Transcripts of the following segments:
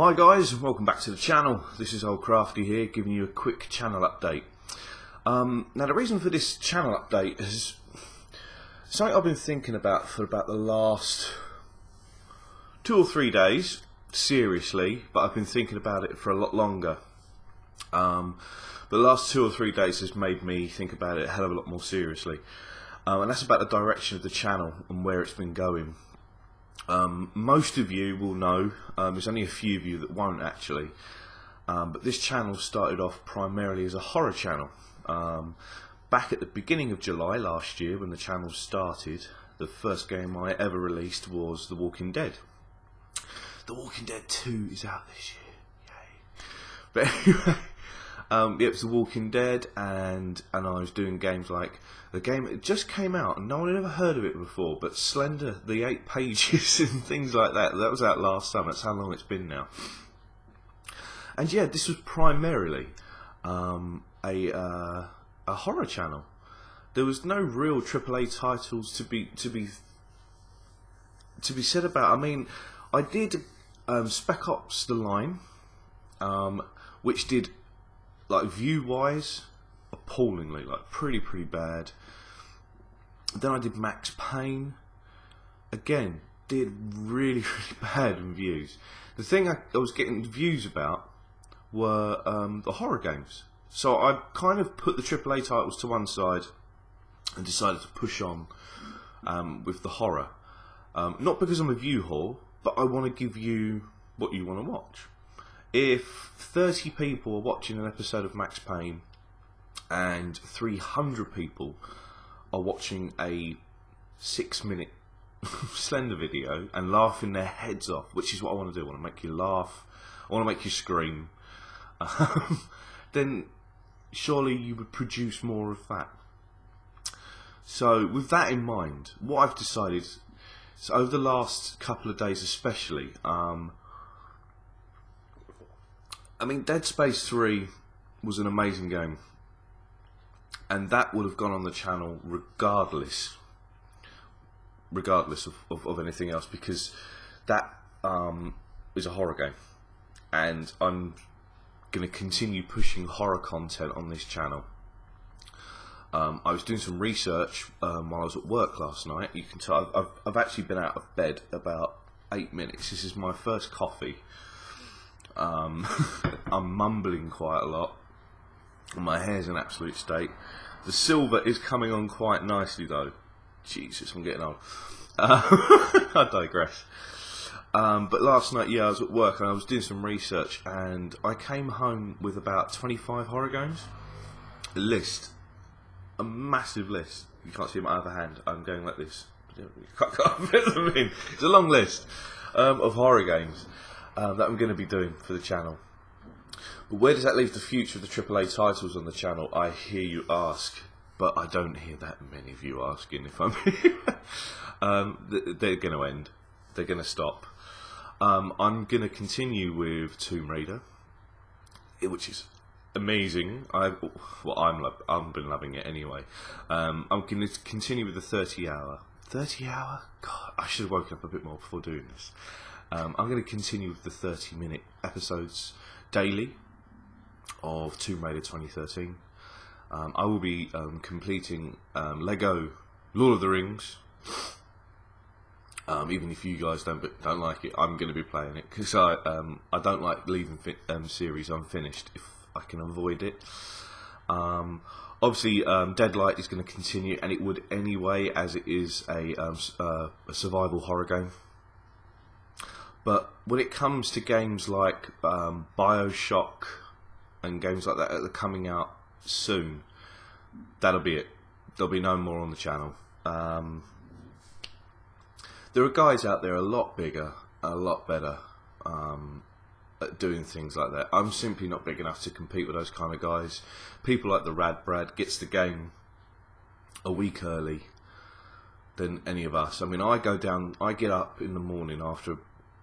Hi guys, welcome back to the channel. This is old Crafty here, giving you a quick channel update. Now the reason for this channel update is something I've been thinking about for about the last 2 or 3 days, seriously, but I've been thinking about it for a lot longer. But the last 2 or 3 days has made me think about it a hell of a lot more seriously. And that's about the direction of the channel and where it's been going. Most of you will know, there's only a few of you that won't actually, but this channel started off primarily as a horror channel. Back at the beginning of July last year, when the channel started, the first game I ever released was The Walking Dead. The Walking Dead 2 is out this year, yay. But anyway, yeah, it was The Walking Dead, and I was doing games like the game. It just came out and no one had ever heard of it before, but Slender, the 8 pages and things like that. That was out last summer. That's how long it's been now. And yeah, this was primarily a horror channel. There was no real AAA titles to be said about. I mean, I did Spec Ops: The Line, which did, like, view-wise, appallingly, like pretty bad. Then I did Max Payne, again, did really bad in views. The thing I was getting views about were the horror games. So I kind of put the AAA titles to one side and decided to push on with the horror. Not because I'm a view whore, but I want to give you what you want to watch. If 30 people are watching an episode of Max Payne and 300 people are watching a 6-minute Slender video and laughing their heads off, which is what I want to do, I want to make you laugh, I want to make you scream, then surely you would produce more of that. So with that in mind, what I've decided, so over the last couple of days especially, I mean, Dead Space 3 was an amazing game, and that would have gone on the channel regardless of anything else, because that is a horror game, and I'm going to continue pushing horror content on this channel. I was doing some research while I was at work last night. You can tell I've actually been out of bed about 8 minutes. This is my first coffee. I'm mumbling quite a lot. My hair's in absolute state. The silver is coming on quite nicely though. Jesus, I'm getting old. I digress. But last night, yeah, I was at work and I was doing some research, and I came home with about 25 horror games. A list. A massive list. You can't see my other hand. I'm going like this. It's a long list of horror games that I'm going to be doing for the channel. But where does that leave the future of the AAA titles on the channel, I hear you ask, but I don't hear that many of you asking, if I'm they're going to end. They're going to stop. I'm going to continue with Tomb Raider, which is amazing. I've been loving it anyway. I'm going to continue with the 30 hour. 30 hour? God, I should have woken up a bit more before doing this. I'm going to continue with the 30-minute episodes daily of Tomb Raider 2013. I will be completing Lego Lord of the Rings. Even if you guys don't like it, I'm going to be playing it, because I don't like leaving series unfinished if I can avoid it. Obviously, Deadlight is going to continue, and it would anyway, as it is a survival horror game. But when it comes to games like Bioshock and games like that are coming out soon, that'll be it. There'll be no more on the channel. There are guys out there a lot bigger, a lot better at doing things like that. I'm simply not big enough to compete with those kind of guys. People like the Rad Brad gets the game a week early than any of us. I mean, I get up in the morning after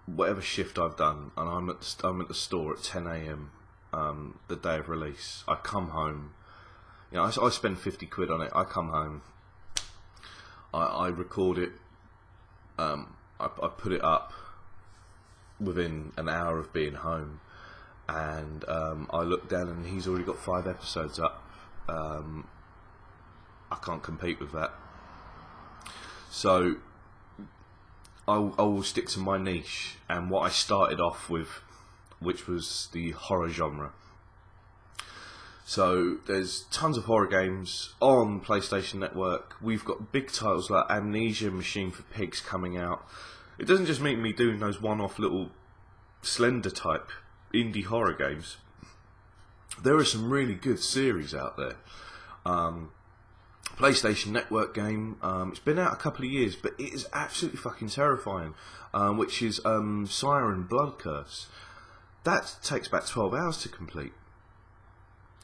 whatever shift I've done, and I'm at the store at 10 AM the day of release. I come home, you know, I spend 50 quid on it. I come home, I record it, I put it up, within an hour of being home, and I looked down and he's already got 5 episodes up. I can't compete with that. So I will stick to my niche and what I started off with, which was the horror genre. So there's tons of horror games on PlayStation Network. We've got big titles like Amnesia, Machine for Pigs coming out. It doesn't just mean me doing those one-off little Slender type indie horror games. There are some really good series out there. PlayStation Network game, it's been out a couple of years, but it is absolutely fucking terrifying, which is Siren Blood Curse. That takes about 12 hours to complete.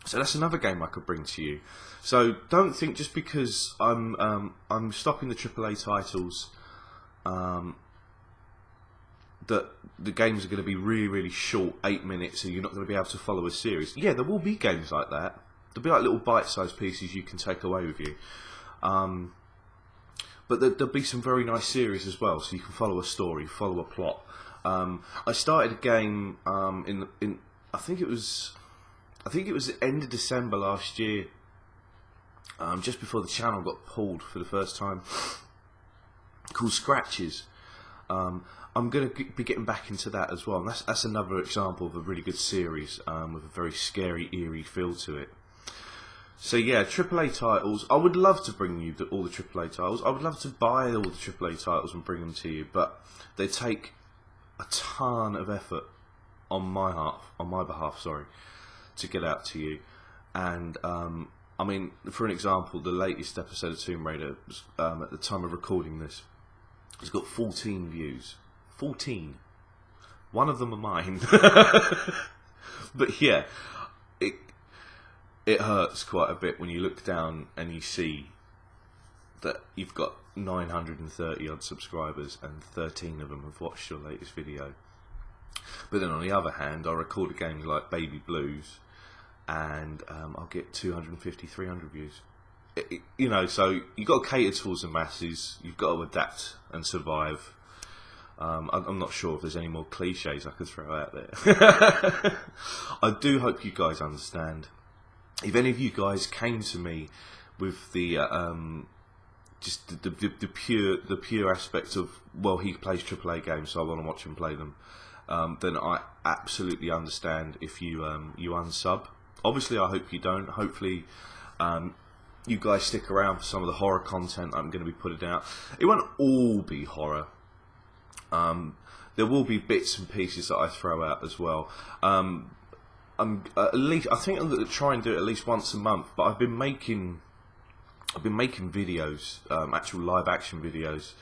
So that's another game I could bring to you. So don't think just because I'm stopping the AAA titles that the games are going to be really, really short, 8 minutes, and you're not going to be able to follow a series. Yeah, there will be games like that. There'll be like little bite-sized pieces you can take away with you. But there'll be some very nice series as well, so you can follow a story, follow a plot. I started a game in I think it was the end of December last year, just before the channel got pulled for the first time, called Scratches. I'm going to be getting back into that as well. And that's another example of a really good series with a very scary, eerie feel to it. So yeah, AAA titles. I would love to bring you all the AAA titles. I would love to buy all the AAA titles and bring them to you, but they take a ton of effort on my behalf, sorry, to get out to you. And I mean, for an example, the latest episode of Tomb Raider was, at the time of recording this, it's got 14 views. 14. One of them are mine. But yeah, it hurts quite a bit when you look down and you see that you've got 930 odd subscribers and 13 of them have watched your latest video. But then on the other hand, I record a game like Baby Blues and I'll get 250, 300 views. You know, so you've got to cater towards the masses, you've got to adapt and survive. I'm not sure if there's any more cliches I could throw out there. I do hope you guys understand. If any of you guys came to me with the just the pure aspect of, well, he plays AAA games, so I want to watch him play them, then I absolutely understand if you you unsub. Obviously, I hope you don't. Hopefully, you guys stick around for some of the horror content I'm going to be putting out. It won't all be horror. There will be bits and pieces that I throw out as well. At least, I think I'm going to try and do it at least once a month. But I've been making videos, actual live action videos,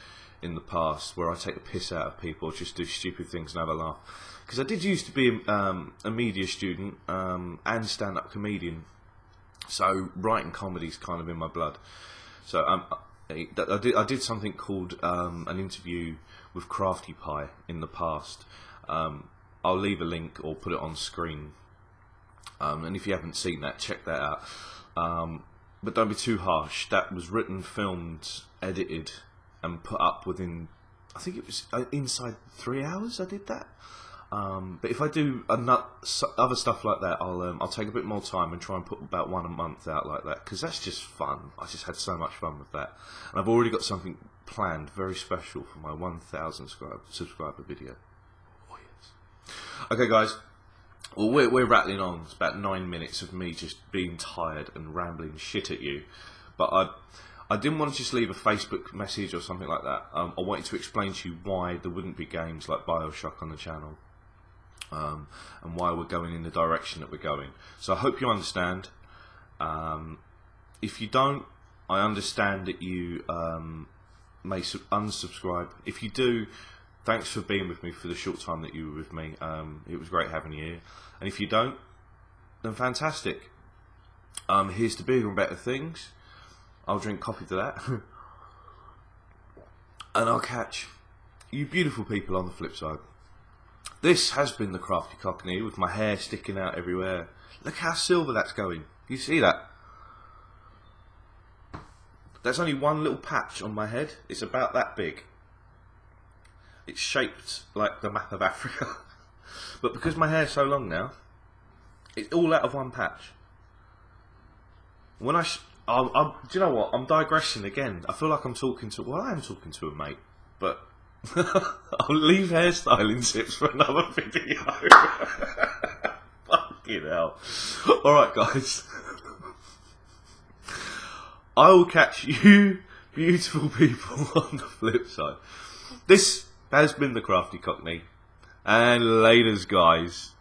in the past where I take the piss out of people, just do stupid things and have a laugh. Because I did used to be a media student and stand-up comedian, so writing comedy's kind of in my blood. So I did something called an interview with Crafty in the past. I'll leave a link or put it on screen. And if you haven't seen that, check that out. But don't be too harsh. That was written, filmed, edited, and put up within, I think it was inside 3 hours I did that. But if I do other stuff like that, I'll take a bit more time and try and put about one a month out like that, because that's just fun. I just had so much fun with that. And I've already got something planned very special for my 1,000 subscriber video. Oh yes. Okay guys, well we're rattling on. It's about 9 minutes of me just being tired and rambling shit at you. But I didn't want to just leave a Facebook message or something like that. I wanted to explain to you why there wouldn't be games like BioShock on the channel. And why we're going in the direction that we're going. So I hope you understand. If you don't, I understand that you may unsubscribe. If you do, thanks for being with me for the short time that you were with me. It was great having you here. And if you don't, then fantastic. Here's to bigger and better things. I'll drink coffee to that. And I'll catch you beautiful people on the flip side. This has been the Crafty Cockney with my hair sticking out everywhere. Look how silver that's going. You see that? That's only one little patch on my head. It's about that big. it's shaped like the map of Africa. But because my hair's so long now, it's all out of one patch. When do you know what? I'm digressing again. I feel like I'm talking to, well, I am talking to a mate, but I'll leave hairstyling tips for another video. Fucking hell. Alright guys. I will catch you beautiful people on the flip side. This has been the Crafty Cockney. And laters guys.